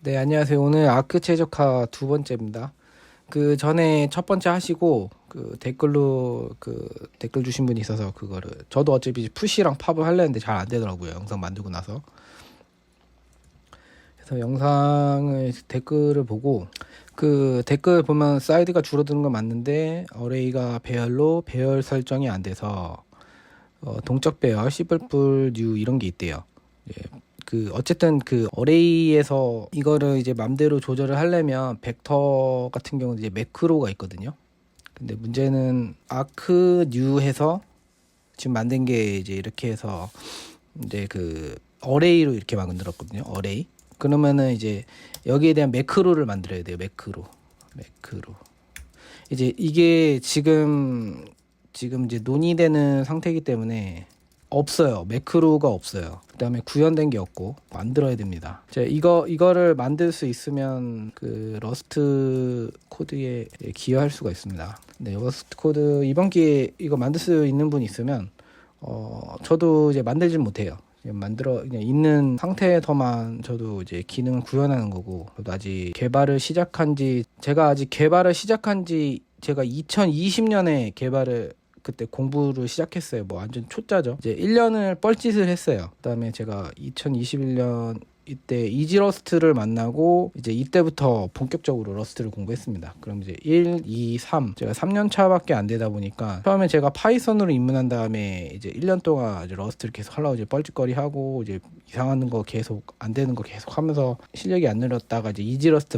네, 안녕하세요. 오늘 아크 최적화 두 번째입니다. 그 전에 첫 번째 하시고 그 댓글로 그 댓글 주신 분이 있어서 그거를 저도 어차피 푸시랑 팝을 하려 했는데 잘 안 되더라고요. 영상 만들고 나서. 그래서 영상을 댓글을 보고 그 댓글 보면 사이드가 줄어드는 건 맞는데 어레이가 배열로 배열 설정이 안 돼서 동적 배열, 시블풀 뉴 이런 게 있대요. 예, 그 어쨌든 그 어레이에서 이거를 이제 맘대로 조절을 하려면 벡터 같은 경우는 이제 매크로가 있거든요. 근데 문제는 아크 뉴 해서 지금 만든 게 이제 이렇게 해서 이제 그 어레이로 이렇게 만들었거든요. 어레이. 그러면은 이제 여기에 대한 매크로를 만들어야 돼요. 매크로. 이제 이게 지금 이제 논의되는 상태이기 때문에 없어요. 매크로가 없어요. 그다음에 구현된 게 없고 만들어야 됩니다. 자, 이거를 만들 수 있으면 그 러스트 코드에 기여할 수가 있습니다. 네, 러스트 코드 이번 기회에 이거 만들 수 있는 분 있으면 저도 이제 만들진 못해요. 그냥 있는 상태에서만 저도 이제 기능을 구현하는 거고, 저도 아직 제가 아직 개발을 시작한 지 제가 2020년에 개발을 그때 공부를 시작했어요. 뭐 완전 초짜죠. 이제 1년을 뻘짓을 했어요. 그다음에 제가 2021년 이때 이지러스트를 만나고 이제 이때부터 본격적으로 러스트를 공부했습니다. 그럼 이제 1, 2, 3 제가 3년 차밖에 안 되다 보니까 처음에 제가 파이썬으로 입문한 다음에 이제 1년 동안 이제 러스트를 계속 하려고 이제 뻘짓거리 하고 이제 이상한 거 계속 안 되는 거 계속 하면서 실력이 안 늘었다가 이제 이지러스트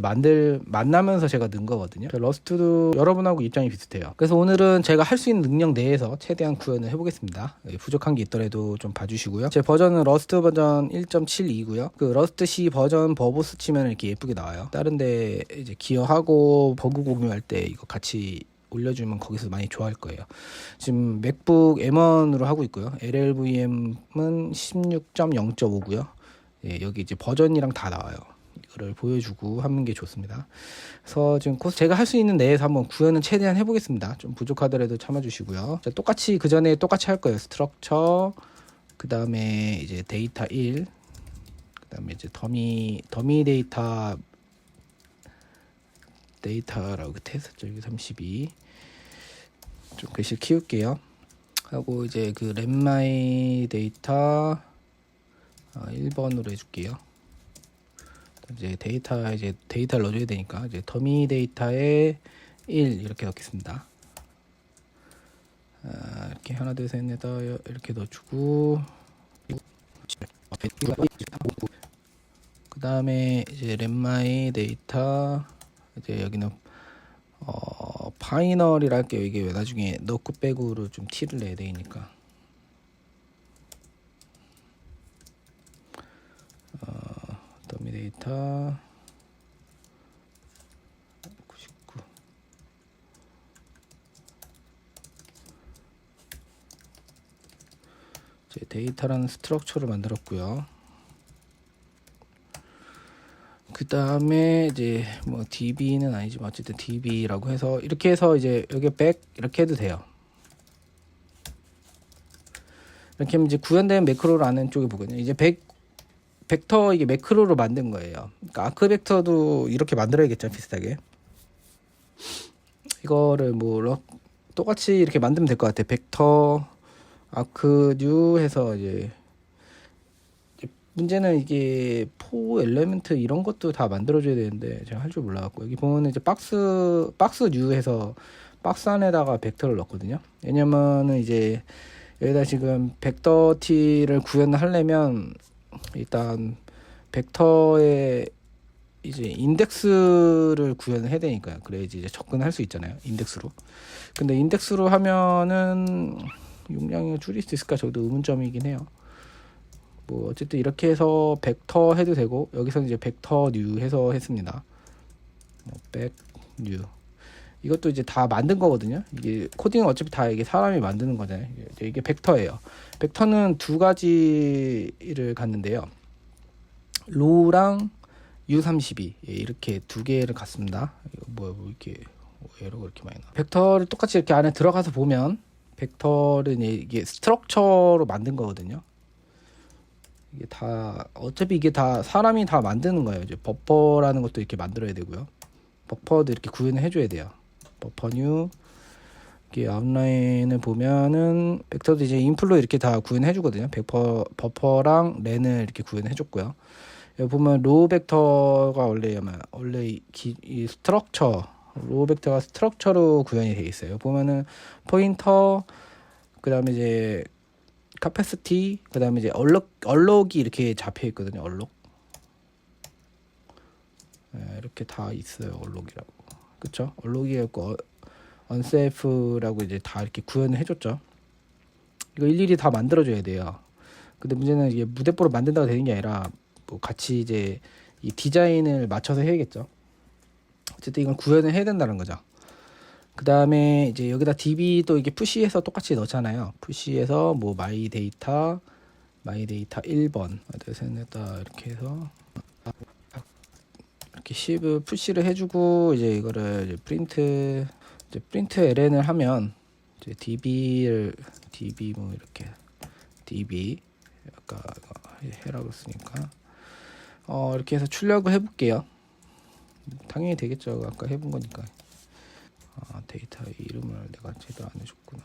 만나면서 제가 는 거거든요. 러스트도 여러분하고 입장이 비슷해요. 그래서 오늘은 제가 할 수 있는 능력 내에서 최대한 구현을 해보겠습니다. 부족한 게 있더라도 좀 봐주시고요. 제 버전은 러스트 버전 1.72고요. 그 러스트 C 버전 버보스 치면 이렇게 예쁘게 나와요. 다른데 이제 기여하고 버그 공유할 때 이거 같이 올려주면 거기서 많이 좋아할 거예요. 지금 맥북 M1으로 하고 있고요. LLVM은 16.0.5고요. 예, 여기 이제 버전이랑 다 나와요. 이거를 보여주고 하는 게 좋습니다. 그래서 지금 제가 할 수 있는 내에서 한번 구현은 최대한 해보겠습니다. 좀 부족하더라도 참아주시고요. 자, 그 전에 똑같이 할 거예요. 스트럭처, 그 다음에 이제 데이터 1, 그 다음에 이제 더미 데이터라고 했었죠. 여기 32. 좀 글씨 키울게요. 하고 이제 그 렛마이 데이터 1번으로 해줄게요. 이제 데이터를 넣어줘야 되니까 이제 더미 데이터에 1 이렇게 넣겠습니다. 이렇게 하나 둘 셋 넷 이렇게 넣어주고, 그 다음에 이제 렛마이 데이터 이제 여기는 파이널이라 할게요. 이게 왜 나중에 넣고 빼고로 좀 티를 내야 되니까. 더미 데이터 99. 제 데이터라는 스트럭처를 만들었고요. 그 다음에 이제 뭐 db는 아니지만 어쨌든 db라고 해서 이렇게 해서 이제 여기 백 이렇게 해도 돼요. 이렇게 하면 이제 구현된 매크로라는 쪽에 보거든요. 이제 벡터 이게 매크로로 만든 거예요. 그러니까 아크 벡터도 이렇게 만들어야겠죠, 비슷하게. 이거를 뭐 똑같이 이렇게 만들면 될 것 같아요. 벡터 아크 뉴 해서 이제 문제는 이게 포 엘리멘트 이런 것도 다 만들어줘야 되는데 제가 할 줄 몰라갖고, 여기 보면 이제 박스 뉴 해서 박스 안에다가 벡터를 넣었거든요. 왜냐면은 이제 여기다 지금 벡터 T를 구현하려면 일단 벡터에 이제 인덱스를 구현을 해야 되니까요. 그래야지 이제 접근할 수 있잖아요, 인덱스로. 근데 인덱스로 하면은 용량이 줄일 수 있을까? 저도 의문점이긴 해요. 뭐 어쨌든 이렇게 해서 벡터 해도 되고, 여기서는 이제 벡터 뉴 해서 했습니다. 백 뉴. 이것도 이제 다 만든 거거든요. 이게 코딩은 어차피 다 이게 사람이 만드는 거잖아요. 이게 벡터예요. 벡터는 두 가지를 갖는데요. 로랑 U32 이렇게 두 개를 갖습니다. 이거 뭐 이렇게 에러가 이렇게 많이 나. 벡터를 똑같이 이렇게 안에 들어가서 보면 벡터는 이게 스트럭처로 만든 거거든요. 이게 다 어차피 이게 다 사람이 다 만드는 거예요. 이제 버퍼라는 것도 이렇게 만들어야 되고요. 버퍼도 이렇게 구현을 해줘야 돼요. 버퍼 뉴 이렇게 아웃라인을 보면은 벡터도 이제 인플로 이렇게 다 구현해 주거든요. 버퍼랑 렌을 이렇게 구현해 줬고요. 여기 보면 로우 벡터가 원래 이 스트럭처 로우 벡터가 스트럭처로 구현이 돼 있어요. 보면은 포인터 그다음에 이제 카패시티 그다음에 이제 얼럭이 이렇게 잡혀 있거든요. 얼럭 이렇게 다 있어요. 얼럭이라고 그쵸? 얼럭이었고 언세이프라고 이제 다 이렇게 구현을 해줬죠. 이거 일일이 다 만들어줘야 돼요. 근데 문제는 이게 무대뽀로 만든다고 되는 게 아니라 뭐 같이 이제 이 디자인을 맞춰서 해야겠죠. 어쨌든 이건 구현을 해야 된다는 거죠. 그 다음에 이제 여기다 DB도 이게 푸시해서 똑같이 넣잖아요. 푸시해서 뭐 마이 데이터 1번 셋넷다 이렇게 해서 이렇게 씹을 푸시를 해주고 이제 이거를 이제 프린트 ln을 하면 이제 db 뭐 이렇게 db 아까 해라고 쓰니까 이렇게 해서 출력을 해볼게요. 당연히 되겠죠. 아까 해본 거니까. 데이터 이름을 내가 제대로 안 해줬구나.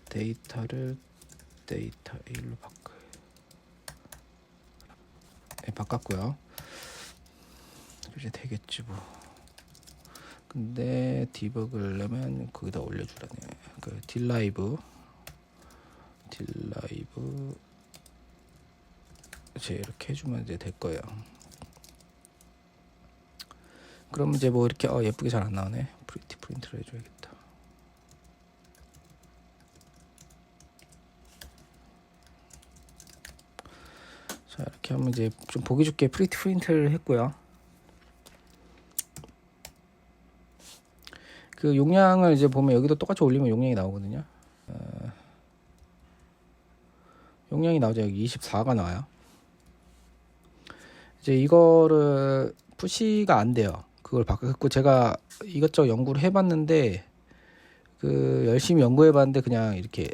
데이터를 데이터 A로 바꿔요. 네, 바꿨고요. 이제 되겠지 뭐. 근데 디버그를 하려면 거기다 올려주라네. 그 딜라이브 이제 이렇게 해주면 이제 될 거예요. 그럼 이제 뭐 이렇게 예쁘게 잘 안 나오네. 프린트를 해줘야겠다. 자 이렇게 하면 이제 좀 보기 좋게 프린트를 했고요. 그 용량을 이제 보면 여기도 똑같이 올리면 용량이 나오거든요. 용량이 나오죠. 여기 24가 나와요. 이제 이거를 푸시가 안 돼요. 그걸 바꿨고 제가 이것저것 연구를 해봤는데 그 열심히 연구해봤는데 그냥 이렇게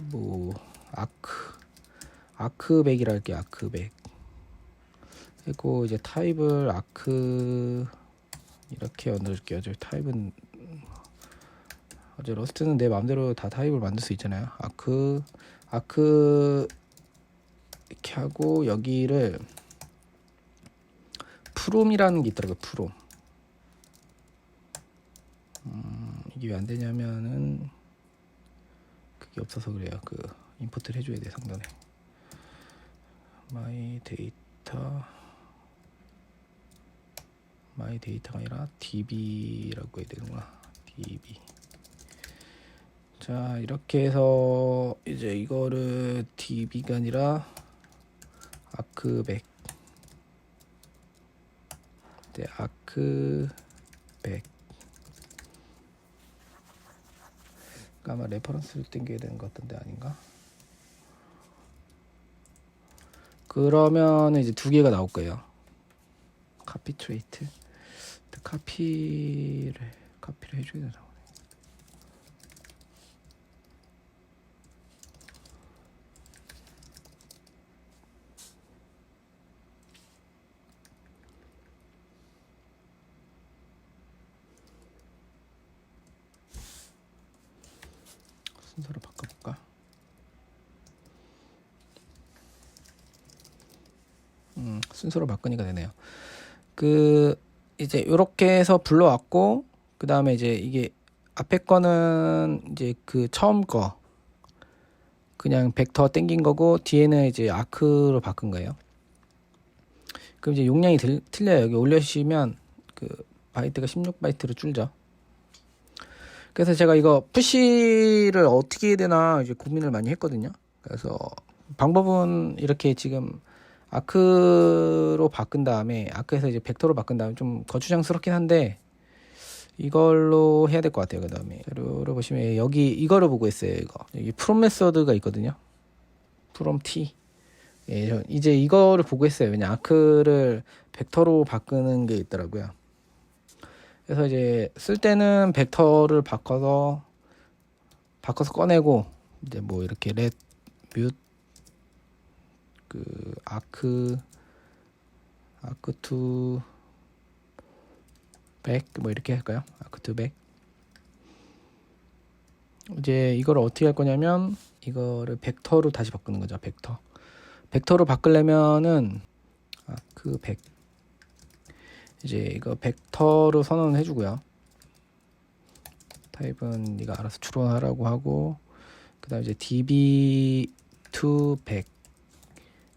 뭐 아크백이라 할게요. 아크백. 그리고 이제 타입을 아크 이렇게 만들어줄게요. 저 타입은 어제 러스트는 내 마음대로 다 타입을 만들 수 있잖아요. 아크 이렇게 하고 여기를 프롬이라는 게 있더라고요. 프롬. 이게 왜 안 되냐면은 그게 없어서 그래요. 그 임포트를 해줘야 돼 상단에. 마이 데이터가 아니라 db라고 해야 되는구나. db. 자 이렇게 해서 이제 이거를 db가 아니라 아크백 아마 레퍼런스를 땡겨야 되는 것 같던데 아닌가? 그러면 이제 두 개가 나올 거예요. 카피 트레이트 카피를 해줘야 되나? 순서를 바꿔볼까? 순서로 바꾸니까 되네요. 그 이제 이렇게 해서 불러왔고 그 다음에 이제 이게 앞에 거는 이제 그 처음 거 그냥 벡터 땡긴 거고 뒤에는 이제 아크로 바꾼 거예요. 그럼 이제 용량이 틀려요. 여기 올려주시면 그 바이트가 16바이트로 줄죠. 그래서 제가 이거 푸시를 어떻게 해야 되나 이제 고민을 많이 했거든요. 그래서 방법은 이렇게 지금 아크로 바꾼 다음에 아크에서 이제 벡터로 바꾼 다음에 좀 거추장스럽긴 한데 이걸로 해야 될 것 같아요. 그 다음에 자료를 보시면 여기 이거를 보고 있어요. 이거 여기 프롬 메서드가 있거든요. 프롬 t 예, 이제 이거를 보고 했어요. 왜냐 아크를 벡터로 바꾸는 게 있더라고요. 그래서 이제 쓸 때는 벡터를 바꿔서 꺼내고 이제 뭐 이렇게 렛 뮤트 그 아크 투 백 뭐 이렇게 할까요? 아크 투 백. 이제 이거를 어떻게 할 거냐면 이거를 벡터로 다시 바꾸는 거죠. 벡터로 바꾸려면은 아크 백 이제 이거 벡터로 선언을 해주고요. 타입은 네가 알아서 추론하라고 하고 그다음 이제 db to 100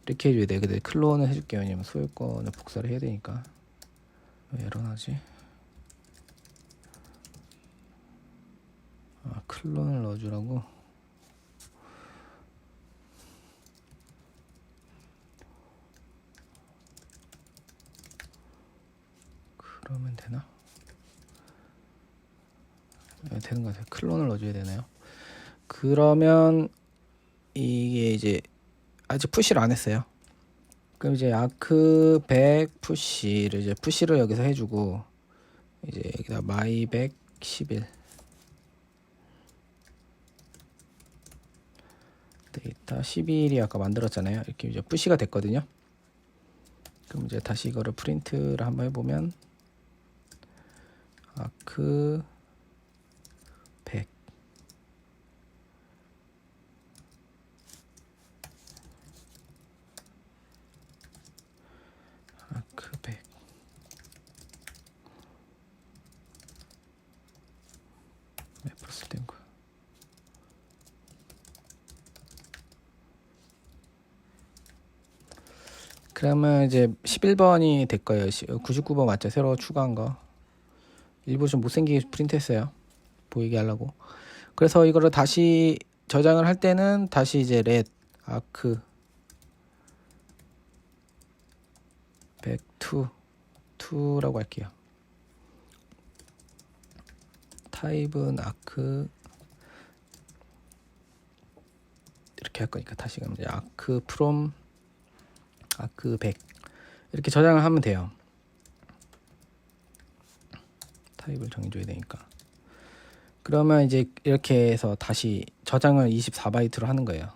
이렇게 해줘야 돼. 근데 클론을 해줄게요. 왜냐면 소유권을 복사를 해야 되니까. 왜 에러나지? 클론을 넣어주라고. 그러면 되나? 되는 것 같아요. 클론을 넣어줘야 되나요? 그러면 이게 이제 아직 푸시를 안 했어요. 그럼 이제 아크 100 푸시를 이제 푸시를 여기서 해주고 이제 여기다 마이 111 데이터 11이 아까 만들었잖아요. 이렇게 이제 푸시가 됐거든요. 그럼 이제 다시 이거를 프린트를 한번 해보면 아크 100 아크 100 몇 플러스 된 거야? 그러면 이제 11번이 될 거예요. 99번 맞죠? 새로 추가한 거. 일부 좀 못생기게 프린트했어요. 보이게 하려고. 그래서 이거를 다시 저장을 할 때는 다시 이제 렛 아크 102라고 할게요. 타입은 아크 이렇게 할 거니까 다시 가면 이제 아크 프롬 아크 100 이렇게 저장을 하면 돼요. 타입을 정해줘야 되니까. 그러면 이제 이렇게 해서 다시 저장을 24바이트로 하는 거예요.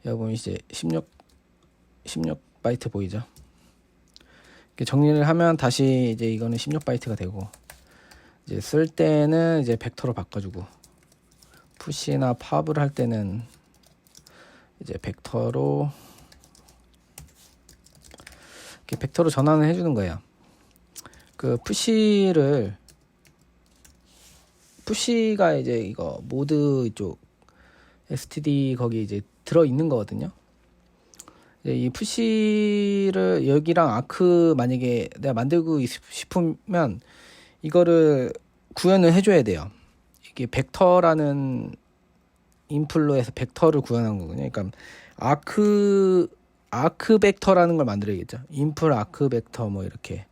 여기 보면 이제 16바이트 보이죠? 이렇게 정리를 하면 다시 이제 이거는 16바이트가 되고 이제 쓸 때는 이제 벡터로 바꿔주고 푸시나 팝을 할 때는 이제 벡터로 이렇게 벡터로 전환을 해주는 거예요. 그 푸시가 이제 이거 모드 쪽 std 거기 이제 들어 있는 거거든요. 이제 이 푸시를 여기랑 아크 만약에 내가 만들고 싶으면 이거를 구현을 해줘야 돼요. 이게 벡터라는 인플로 해서 벡터를 구현한 거거든요. 그러니까 아크 벡터라는 걸 만들어야겠죠. 인플 아크 벡터 뭐 이렇게.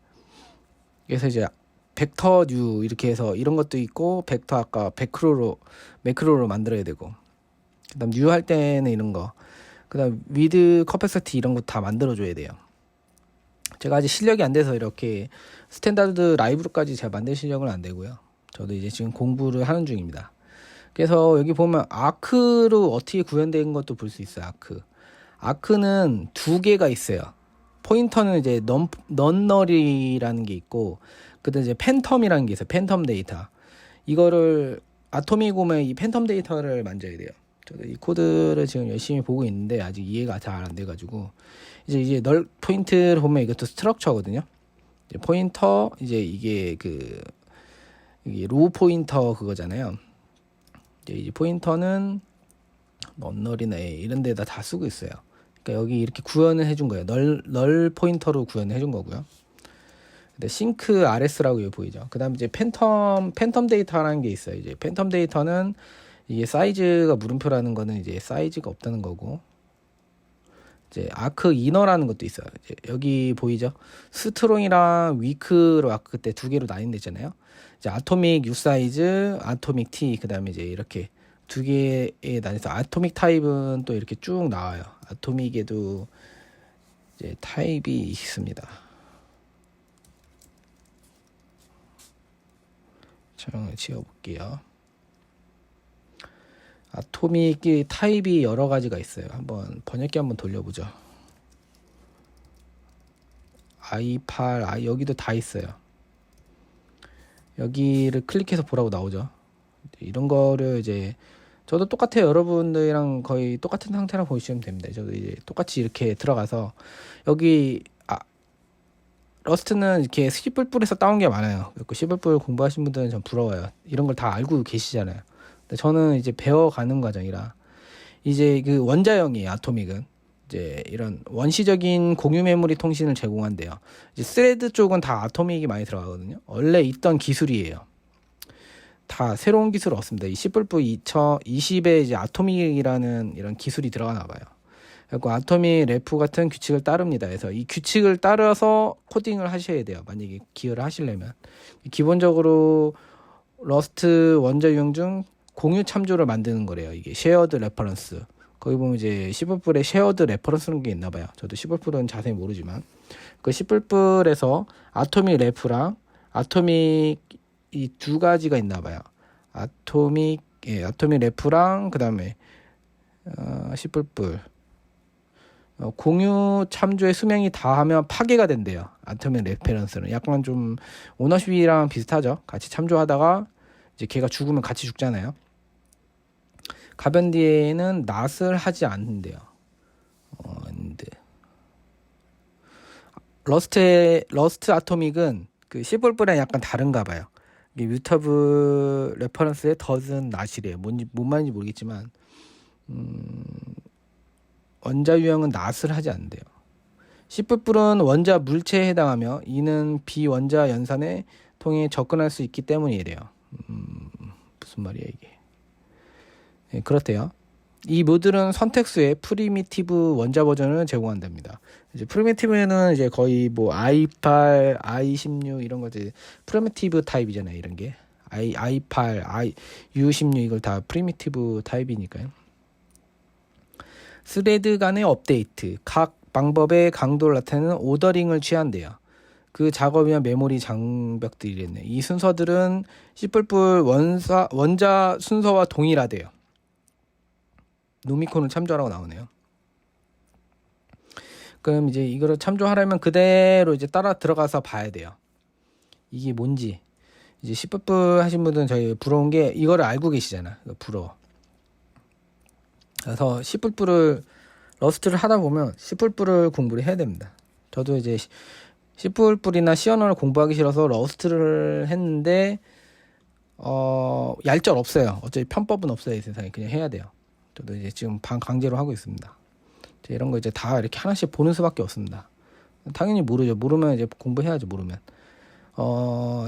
그래서 이제 벡터 뉴 이렇게 해서 이런 것도 있고 벡터 아까 매크로로 만들어야 되고 그다음 뉴 할 때는 이런 거 그다음 위드 커패시티 이런 거 다 만들어 줘야 돼요. 제가 아직 실력이 안 돼서 이렇게 스탠다드 라이브로까지 제가 만들 실력은 안 되고요. 저도 이제 지금 공부를 하는 중입니다. 그래서 여기 보면 아크로 어떻게 구현된 것도 볼 수 있어요. 아크는 두 개가 있어요. 포인터는 이제 넌널이라는 게 있고 그다음 이제 팬텀이라는 게 있어요. 팬텀 데이터. 이거를 아토믹 오면 이 팬텀 데이터를 만져야 돼요. 저도 이 코드를 지금 열심히 보고 있는데 아직 이해가 잘 안 돼가지고 이제 널 포인트를 보면 이것도 스트럭처거든요. 이제 포인터 이제 이게 이게 로 포인터 그거잖아요. 이제 포인터는 넌널이나 이런 데다 다 쓰고 있어요. 그러니까 여기 이렇게 구현을 해준 거예요. 널 포인터로 구현을 해준 거고요. 근데 싱크 RS라고 여기 보이죠. 그다음 이제 팬텀 데이터라는 게 있어요. 이제 팬텀 데이터는 이게 사이즈가 물음표라는 거는 이제 사이즈가 없다는 거고. 이제 아크 이너라는 것도 있어요. 이제 여기 보이죠? 스트롱이랑 위크로 아까 그때 두 개로 나뉜댔잖아요. 이제 아토믹 U 사이즈, 아토믹 T 그다음에 이제 이렇게 두 개에 나뉘어서 아토믹 타입은 또 이렇게 쭉 나와요. 아토믹에도 이제 타입이 있습니다. 창을 지워볼게요. 아토믹 타입이 여러 가지가 있어요. 한번 번역기 한번 돌려보죠. i8, 여기도 다 있어요. 여기를 클릭해서 보라고 나오죠. 이런 거를 이제 저도 똑같아요. 여러분들이랑 거의 똑같은 상태라 보시면 됩니다. 저도 이제 똑같이 이렇게 들어가서 여기 러스트는 이렇게 C++에서 따온 게 많아요. C++ 공부하신 분들은 전 부러워요. 이런 걸 다 알고 계시잖아요. 근데 저는 이제 배워가는 과정이라 이제 그 원자형이에요. 아토믹은 이제 이런 원시적인 공유 메모리 통신을 제공한대요. 이제 스레드 쪽은 다 아토믹이 많이 들어가거든요. 원래 있던 기술이에요. 다 새로운 기술 없습니다. 이 C++ 2020에 이제 아토믹이라는 이런 기술이 들어가나 봐요. 그리고 아토믹 래프 같은 규칙을 따릅니다. 그래서 이 규칙을 따라서 코딩을 하셔야 돼요. 만약에 기여를 하시려면. 기본적으로 러스트 원자 유형 중 공유 참조를 만드는 거래요. 이게 쉐어드 레퍼런스. 거기 보면 이제 C++에 쉐어드 레퍼런스라는 게 있나 봐요. 저도 C++는 자세히 모르지만 그 C++에서 아토믹 래프랑 아토믹 이 두 가지가 있나 봐요. 아토믹 래프랑 그다음에 C++ 공유 참조의 수명이 다하면 파괴가 된대요. 아토믹 레퍼런스는 약간 좀 오너십이랑 비슷하죠. 같이 참조하다가 이제 걔가 죽으면 같이 죽잖아요. 가변디에는 낫을 하지 않는데요. 러스트 아토믹은 그 C++랑 약간 다른가 봐요. 이게 뮤터블 레퍼런스의 덫은 낫이래요. 뭔 말인지 모르겠지만 원자 유형은 낫을 하지 않는데요. C++는 원자 물체에 해당하며 이는 비원자 연산에 통해 접근할 수 있기 때문이래요. 무슨 말이야 이게. 네, 그렇대요. 이 모듈은 선택수의 프리미티브 원자 버전을 제공한답니다. 이제 프리미티브는 이제 거의 뭐 i8, i16 이런 거지 프리미티브 타입이잖아요. 이런 게 i8, u16 이걸 다 프리미티브 타입이니까요. 스레드 간의 업데이트, 각 방법의 강도를 나타내는 오더링을 취한대요. 그 작업이나 메모리 장벽들이랬네. 이 순서들은 C++ 원자 순서와 동일하대요. 노미콘을 참조하라고 나오네요. 그럼 이제 이거를 참조하려면 그대로 이제 따라 들어가서 봐야 돼요. 이게 뭔지. 이제 C++ 하신 분들은 저희 부러운 게 이거를 알고 계시잖아. 부러워. 그래서 C++를 러스트를 하다 보면 C++를 공부를 해야 됩니다. 저도 이제 C++이나 C 언어를 공부하기 싫어서 러스트를 했는데 얄짤 없어요. 어차피 편법은 없어요. 이 세상에 그냥 해야 돼요. 저도 이제 지금 강제로 하고 있습니다. 이런 거 이제 다 이렇게 하나씩 보는 수밖에 없습니다. 당연히 모르죠. 모르면 이제 공부해야죠. 모르면.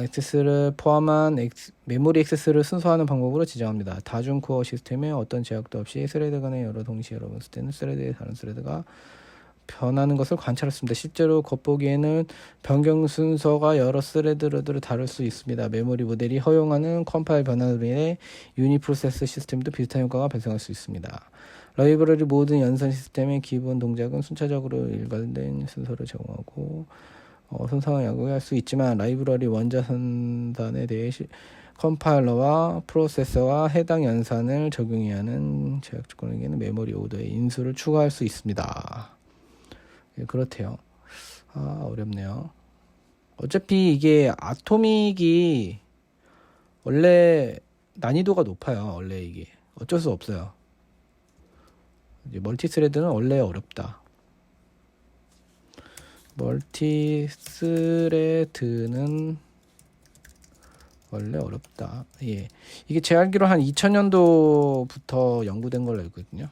액세스를 포함한 메모리 액세스를 순서하는 방법으로 지정합니다. 다중 코어 시스템에 어떤 제약도 없이 스레드 간의 여러 동시에 열어봤을 때는 스레드의 다른 스레드가 변하는 것을 관찰했습니다. 실제로 겉보기에는 변경 순서가 여러 스레드를 다룰 수 있습니다. 메모리 모델이 허용하는 컴파일 변화로 인해 유니프로세스 시스템도 비슷한 효과가 발생할 수 있습니다. 라이브러리 모든 연산 시스템의 기본 동작은 순차적으로 일관된 순서를 제공하고 손상을 야구할 수 있지만 라이브러리 원자 선단에 대해 컴파일러와 프로세서와 해당 연산을 적용해야 하는 제약 조건에게는 메모리 오더의 인수를 추가할 수 있습니다. 예, 그렇대요. 어렵네요. 어차피 이게 아토믹이 원래 난이도가 높아요. 원래 이게 어쩔 수 없어요. 이제 멀티스레드는 원래 어렵다. 멀티스레드는 원래 어렵다. 예, 이게 제 알기로 한 2000년도부터 연구된 걸로 알고 있거든요.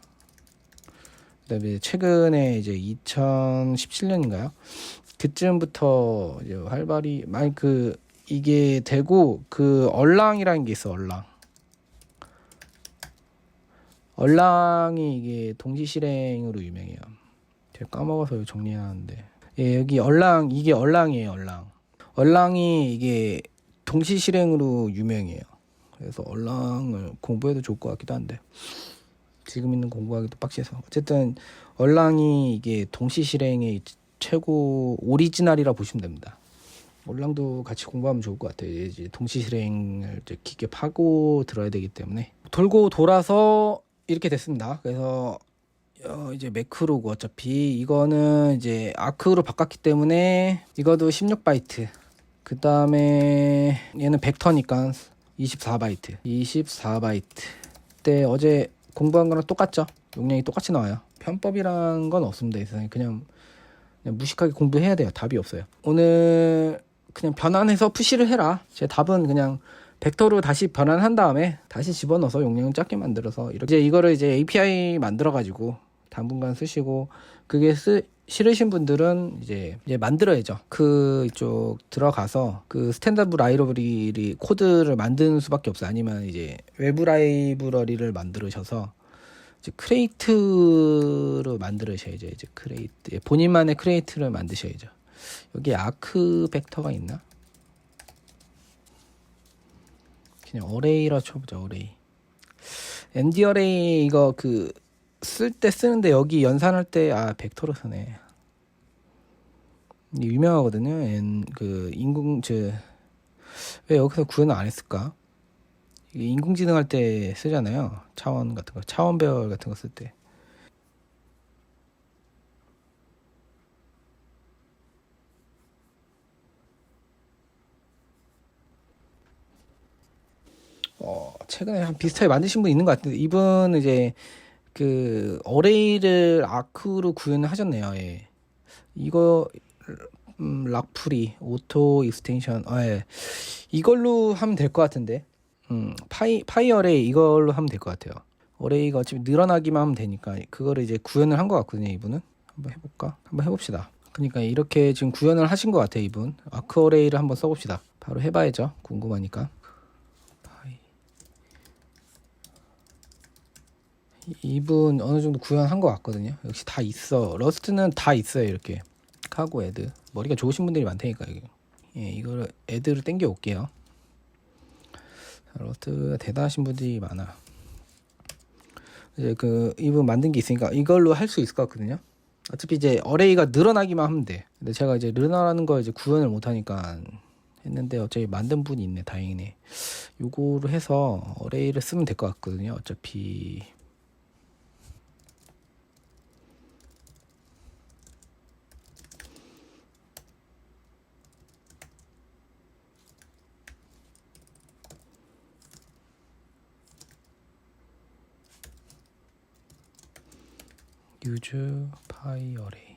그다음에 최근에 이제 2017년인가요? 그쯤부터 이제 활발히 많이 이게 되고 얼랑이라는 게 있어. 얼랑이 이게 동시 실행으로 유명해요. 제가 까먹어서 정리해야 하는데. 예, 여기 이게 얼랑이에요. 얼랑이 이게 동시 실행으로 유명해요. 그래서 얼랑을 공부해도 좋을 것 같기도 한데 지금 있는 공부하기도 빡세서 어쨌든 얼랑이 이게 동시 실행에 최고 오리지널이라 보시면 됩니다. 몰랑도 같이 공부하면 좋을 것 같아요. 이제 동시 실행을 이제 깊게 파고 들어야 되기 때문에. 돌고 돌아서 이렇게 됐습니다. 그래서 이제 매크로고 어차피 이거는 이제 아크로 바꿨기 때문에 이거도 16바이트. 그 다음에 얘는 벡터니까 24바이트. 24바이트. 그때 어제 공부한 거랑 똑같죠? 용량이 똑같이 나와요. 편법이란 건 없습니다. 이 세상에 그냥 무식하게 공부해야 돼요. 답이 없어요. 오늘 그냥 변환해서 푸시를 해라. 제 답은 그냥 벡터로 다시 변환한 다음에 다시 집어넣어서 용량을 작게 만들어서 이렇게 이제 이거를 이제 API 만들어 가지고 당분간 쓰시고, 그게 싫으신 분들은 이제 만들어야죠. 그 이쪽 들어가서 그 스탠다드 라이브러리 코드를 만드는 수밖에 없어요. 아니면 이제 외부 라이브러리를 만들으셔서 이제 크레이트로 만들으셔야죠. 이제 크레이트, 본인만의 크레이트를 만드셔야죠. 여기 아크 벡터가 있나? 그냥 어레이라 쳐보자. 어레이. ND 어레이 이거 그 쓸 때 쓰는데 여기 연산할 때 벡터로 쓰네. 유명하거든요. 그 왜 여기서 구현을 안 했을까? 인공지능 할 때 쓰잖아요. 차원 같은 거, 차원 배열 같은 거 쓸 때. 최근에 한 비슷하게 만드신 분 있는 것 같은데, 이분 이제 그 어레이를 아크로 구현을 하셨네요. 예. 이거 락프리 오토 익스텐션, 예. 이걸로 하면 될 것 같은데, 파이 어레이 이걸로 하면 될 것 같아요. 어레이가 어차피 늘어나기만 하면 되니까 그거를 이제 구현을 한 것 같거든요. 이분은 한번 해볼까? 한번 해봅시다. 그러니까 이렇게 지금 구현을 하신 것 같아요. 이분 아크 어레이를 한번 써봅시다. 바로 해봐야죠. 궁금하니까. 이분 어느 정도 구현한 것 같거든요. 역시 다 있어. 러스트는 다 있어요. 이렇게 카고 애드. 머리가 좋으신 분들이 많다니까 이게. 예, 이거를 애드를 땡겨 올게요. 러스트가 대단하신 분들이 많아. 이제 그 이분 만든 게 있으니까 이걸로 할 수 있을 것 같거든요. 어차피 이제 어레이가 늘어나기만 하면 돼. 근데 제가 이제 늘어나는 거 이제 구현을 못 하니까 했는데 어차피 만든 분이 있네. 다행이네. 요거로 해서 어레이를 쓰면 될 것 같거든요. 어차피 use 파이 어레이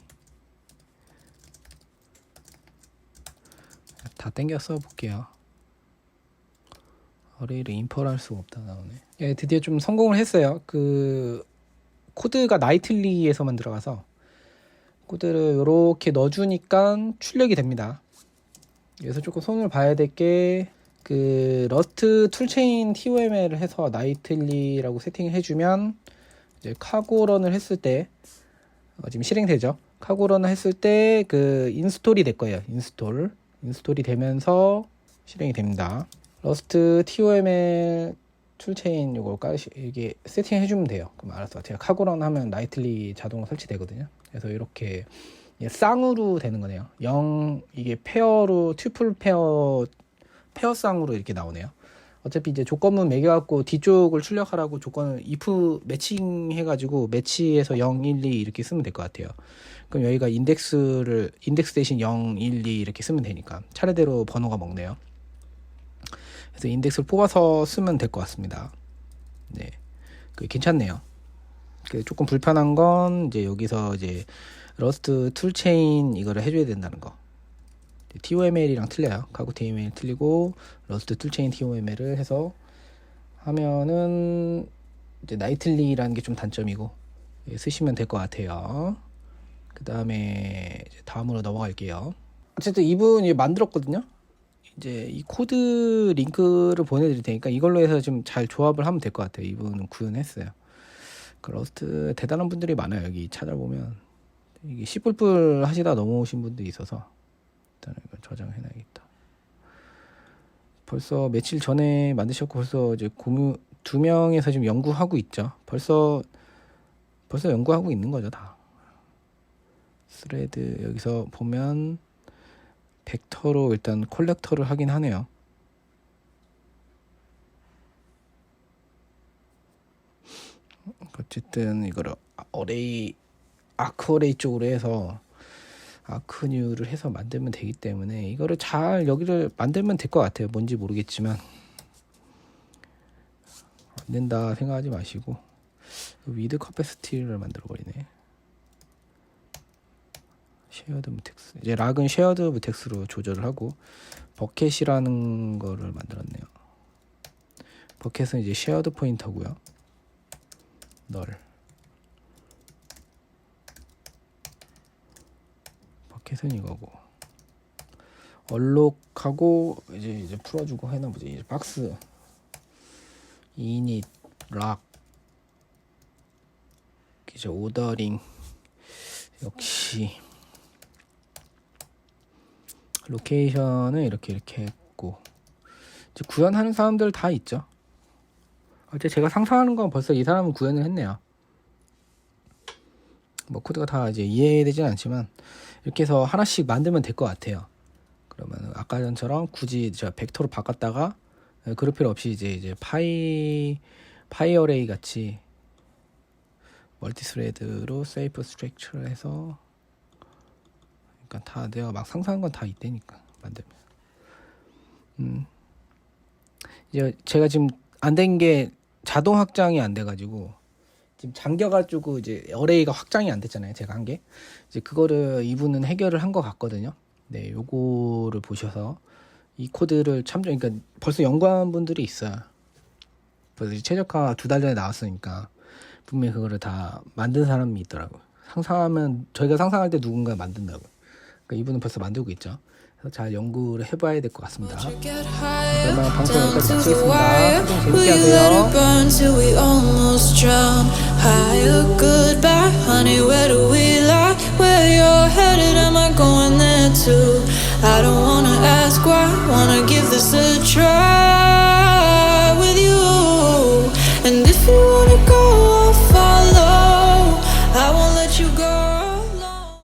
다 땡겨 써볼게요. 어레이를 임포할 수가 없다 나오네. 예, 드디어 좀 성공을 했어요. 그 코드가 나이틀리에서만 들어가서 코드를 이렇게 넣어주니까 출력이 됩니다. 그래서 조금 손을 봐야 될 게 그 러스트 툴체인 TOML을 해서 나이틀리라고 세팅을 해주면 이제 카고런을 했을 때 지금 실행되죠. 카고런을 했을 때 그 인스톨이 될 거예요. 인스톨이 되면서 실행이 됩니다. 러스트 TOML 툴체인 요거 이게 세팅 해주면 돼요. 그럼 알았어. 제가 카고런 하면 나이틀리 자동으로 설치되거든요. 그래서 이렇게 쌍으로 되는 거네요. 이게 페어로 튜플 페어쌍으로 이렇게 나오네요. 어차피 이제 조건문 매겨갖고 뒤쪽을 출력하라고 조건을 if 매칭 해가지고 매치해서 0, 1, 2 이렇게 쓰면 될 것 같아요. 그럼 여기가 인덱스 대신 0, 1, 2 이렇게 쓰면 되니까 차례대로 번호가 먹네요. 그래서 인덱스를 뽑아서 쓰면 될 것 같습니다. 네, 그 괜찮네요. 그 조금 불편한 건 이제 여기서 이제 러스트 툴체인 이거를 해줘야 된다는 거. TOML이랑 틀려요. 카고 TOML 틀리고 러스트 툴체인 TOML을 해서 하면은 이제 나이틀리라는 게 좀 단점이고 쓰시면 될 것 같아요. 그 다음에 다음으로 넘어갈게요. 어쨌든 이분이 만들었거든요. 이제 이 코드 링크를 보내드릴 테니까 이걸로 해서 좀 잘 조합을 하면 될 것 같아요. 이분은 구현했어요. 그 러스트 대단한 분들이 많아요. 여기 찾아보면 이게 씨뿔뿔 하시다 넘어오신 분들이 있어서 일단 이걸 저장해놔야겠다. 벌써 며칠 전에 만드셨고 벌써 이제 공유 2명에서 지금 연구하고 있죠. 벌써 연구하고 있는 거죠 다. 스레드 여기서 보면 벡터로 일단 콜렉터를 하긴 하네요. 어쨌든 이거를 어레이 아크 어레이 쪽으로 해서 아크뉴를 해서 만들면 되기 때문에 이거를 잘 여기를 만들면 될 것 같아요. 뭔지 모르겠지만 안 된다 생각하지 마시고 위드 커패시티를 만들어 버리네. 쉐어드 무텍스 이제 락은 쉐어드 무텍스로 조절을 하고 버켓이라는 거를 만들었네요. 버켓은 이제 쉐어드 포인터고요. 널 버켓은 이거고 얼록하고 이제 풀어주고 해나 보지. 이제 박스 이닛 락 이제 오더링 역시 로케이션은 이렇게 했고 이제 구현하는 사람들 다 있죠. 어제 제가 상상하는 건 벌써 이 사람은 구현을 했네요. 뭐 코드가 다 이제 이해되진 않지만 이렇게 해서 하나씩 만들면 될 것 같아요. 그러면 아까 전처럼 굳이 제가 벡터로 바꿨다가 그럴 필요 없이 이제 파이 어레이 같이 멀티 스레드로 세이프 스트럭처를 해서 그러니까 다 내가 막 상상한 건 다 있다니까 만들면. 이제 제가 지금 안 된 게 자동 확장이 안 돼가지고 지금 잠겨가지고 이제 어레이가 확장이 안 됐잖아요. 제가 한 게 이제 그거를 이분은 해결을 한 것 같거든요. 네, 요거를 보셔서 이 코드를 참조. 그러니까 벌써 연구한 분들이 있어요. 벌써 최적화 2달 전에 나왔으니까 분명히 그거를 다 만든 사람이 있더라고요. 상상하면 저희가 상상할 때 누군가 만든다고. 그러니까 이분은 벌써 만들고 있죠. 그래서 잘 연구를 해봐야 될 것 같습니다. 그러면 방송 여기까지 마치겠습니다. 방송 재밌게 하세요. I don't wanna ask why, wanna give this a try.